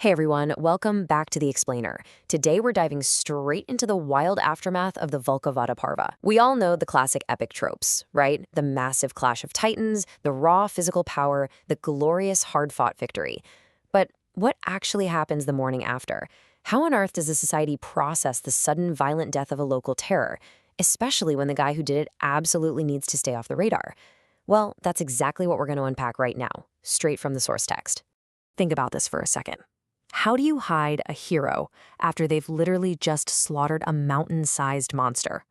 Hey everyone, welcome back to The Explainer. Today we're diving straight into the wild aftermath of the Vulkavada Parva. We all know the classic epic tropes, right? The massive clash of titans, the raw physical power, the glorious hard-fought victory. But what actually happens the morning after? How on earth does a society process the sudden violent death of a local terror, especially when the guy who did it absolutely needs to stay off the radar? Well, that's exactly what we're going to unpack right now, straight from the source text. Think about this for a second. How do you hide a hero after they've literally just slaughtered a mountain-sized monster?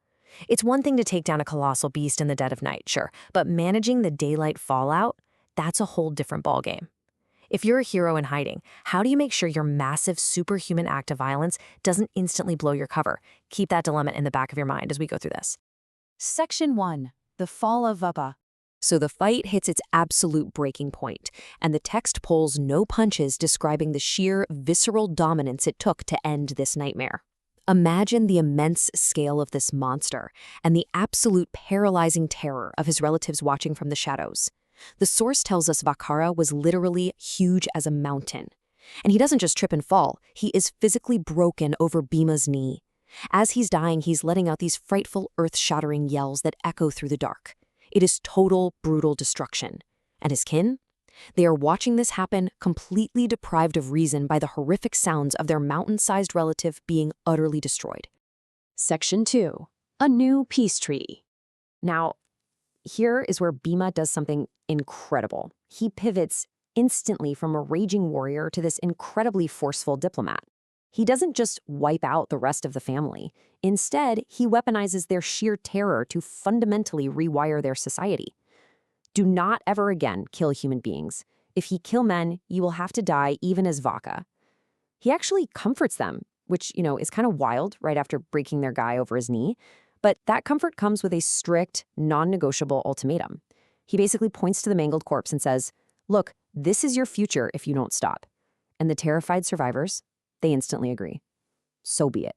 It's one thing to take down a colossal beast in the dead of night, sure, but managing the daylight fallout, that's a whole different ballgame. If you're a hero in hiding, how do you make sure your massive superhuman act of violence doesn't instantly blow your cover? Keep that dilemma in the back of your mind as we go through this. Section 1. The Fall of Vapa. So the fight hits its absolute breaking point, and the text pulls no punches describing the sheer, visceral dominance it took to end this nightmare. Imagine the immense scale of this monster and the absolute paralyzing terror of his relatives watching from the shadows. The source tells us Vakara was literally huge as a mountain. And he doesn't just trip and fall, he is physically broken over Bhima's knee. As he's dying, he's letting out these frightful, earth-shattering yells that echo through the dark. It is total, brutal destruction. And his kin? They are watching this happen, completely deprived of reason by the horrific sounds of their mountain-sized relative being utterly destroyed. Section 2. A New Peace Treaty. Now, here is where Bhima does something incredible. He pivots instantly from a raging warrior to this incredibly forceful diplomat. He doesn't just wipe out the rest of the family. Instead, he weaponizes their sheer terror to fundamentally rewire their society. Do not ever again kill human beings. If you kill men, you will have to die even as Vaka. He actually comforts them, which, is kind of wild right after breaking their guy over his knee. But that comfort comes with a strict, non-negotiable ultimatum. He basically points to the mangled corpse and says, "Look, this is your future if you don't stop." And the terrified survivors, they instantly agree. So be it.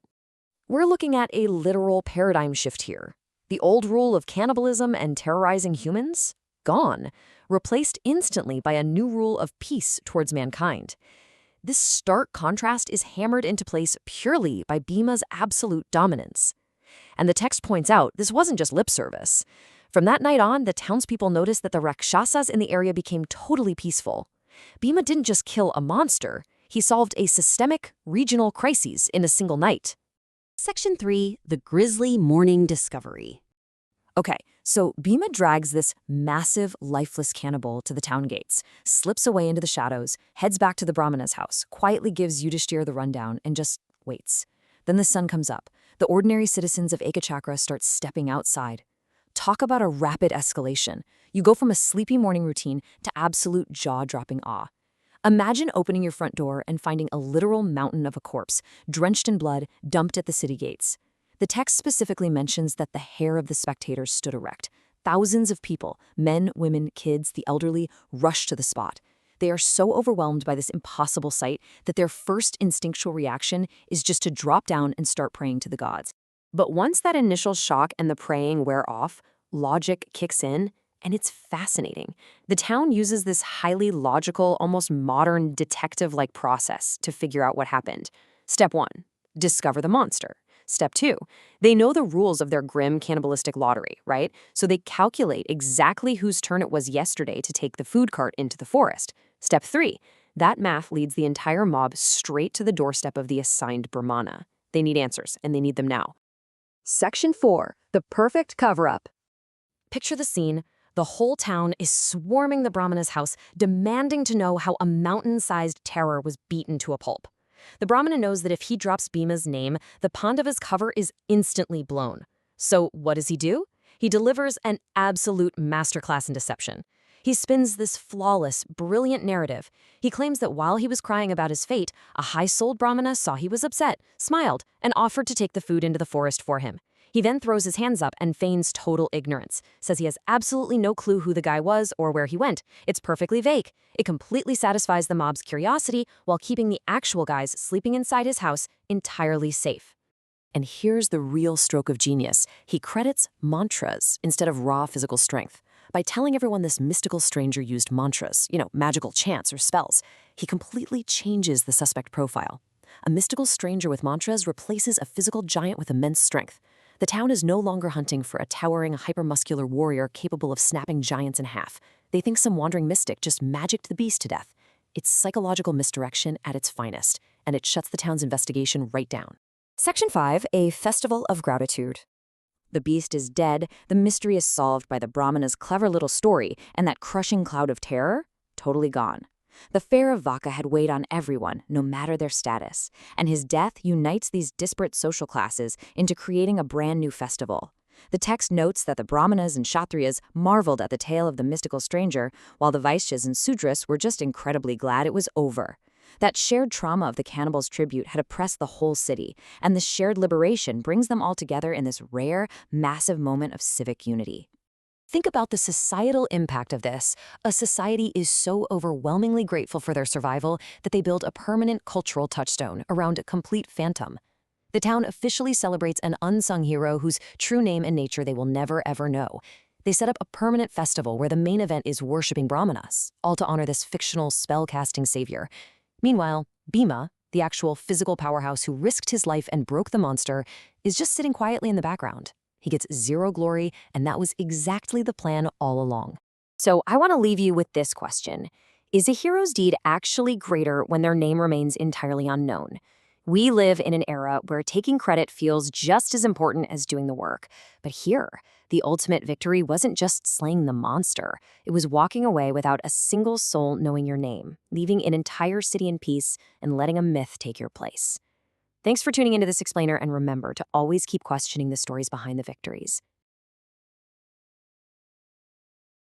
We're looking at a literal paradigm shift here. The old rule of cannibalism and terrorizing humans? Gone. Replaced instantly by a new rule of peace towards mankind. This stark contrast is hammered into place purely by Bhima's absolute dominance. And the text points out this wasn't just lip service. From that night on, the townspeople noticed that the Rakshasas in the area became totally peaceful. Bhima didn't just kill a monster, he solved a systemic, regional crisis in a single night. Section 3. The Grisly Morning Discovery. Okay, so Bhima drags this massive, lifeless cannibal to the town gates, slips away into the shadows, heads back to the Brahmana's house, quietly gives Yudhishthira the rundown, and just waits. Then the sun comes up. The ordinary citizens of Ekachakra start stepping outside. Talk about a rapid escalation. You go from a sleepy morning routine to absolute jaw-dropping awe. Imagine opening your front door and finding a literal mountain of a corpse, drenched in blood, dumped at the city gates. The text specifically mentions that the hair of the spectators stood erect. Thousands of people, men, women, kids, the elderly, rushed to the spot. They are so overwhelmed by this impossible sight that their first instinctual reaction is just to drop down and start praying to the gods. But once that initial shock and the praying wear off, logic kicks in, and it's fascinating. The town uses this highly logical, almost modern detective-like process to figure out what happened. Step 1, discover the monster. Step 2, they know the rules of their grim cannibalistic lottery, right? So they calculate exactly whose turn it was yesterday to take the food cart into the forest. Step 3, that math leads the entire mob straight to the doorstep of the assigned Brahmana. They need answers, and they need them now. Section 4. The Perfect Cover-Up. Picture the scene. The whole town is swarming the Brahmana's house, demanding to know how a mountain-sized terror was beaten to a pulp. The Brahmana knows that if he drops Bhima's name, the Pandavas' cover is instantly blown. So what does he do? He delivers an absolute masterclass in deception. He spins this flawless, brilliant narrative. He claims that while he was crying about his fate, a high-souled Brahmana saw he was upset, smiled, and offered to take the food into the forest for him. He then throws his hands up and feigns total ignorance, says he has absolutely no clue who the guy was or where he went. It's perfectly vague. It completely satisfies the mob's curiosity while keeping the actual guys sleeping inside his house entirely safe. And here's the real stroke of genius. He credits monstrous instead of raw physical strength. by telling everyone this mystical stranger used mantras, magical chants or spells. He completely changes the suspect profile. A mystical stranger with mantras replaces a physical giant with immense strength. The town is no longer hunting for a towering, hypermuscular warrior capable of snapping giants in half. They think some wandering mystic just magicked the beast to death. It's psychological misdirection at its finest, and it shuts the town's investigation right down. Section 5, a festival of gratitude. The beast is dead, the mystery is solved by the Brahmana's clever little story, and that crushing cloud of terror, totally gone. The fair of Vaka had weighed on everyone, no matter their status, and his death unites these disparate social classes into creating a brand new festival. The text notes that the Brahmanas and Kshatriyas marveled at the tale of the mystical stranger, while the Vaishyas and Sudras were just incredibly glad it was over. That shared trauma of the cannibals' tribute had oppressed the whole city, and the shared liberation brings them all together in this rare, massive moment of civic unity. Think about the societal impact of this. A society is so overwhelmingly grateful for their survival that they build a permanent cultural touchstone around a complete phantom. The town officially celebrates an unsung hero whose true name and nature they will never ever know. They set up a permanent festival where the main event is worshipping Brahmanas, all to honor this fictional spell-casting savior. Meanwhile, Bhima, the actual physical powerhouse who risked his life and broke the monster, is just sitting quietly in the background. He gets zero glory, and that was exactly the plan all along. So I want to leave you with this question. Is a hero's deed actually greater when their name remains entirely unknown? We live in an era where taking credit feels just as important as doing the work. But here, the ultimate victory wasn't just slaying the monster. It was walking away without a single soul knowing your name, leaving an entire city in peace, and letting a myth take your place. Thanks for tuning into this explainer, and remember to always keep questioning the stories behind the victories.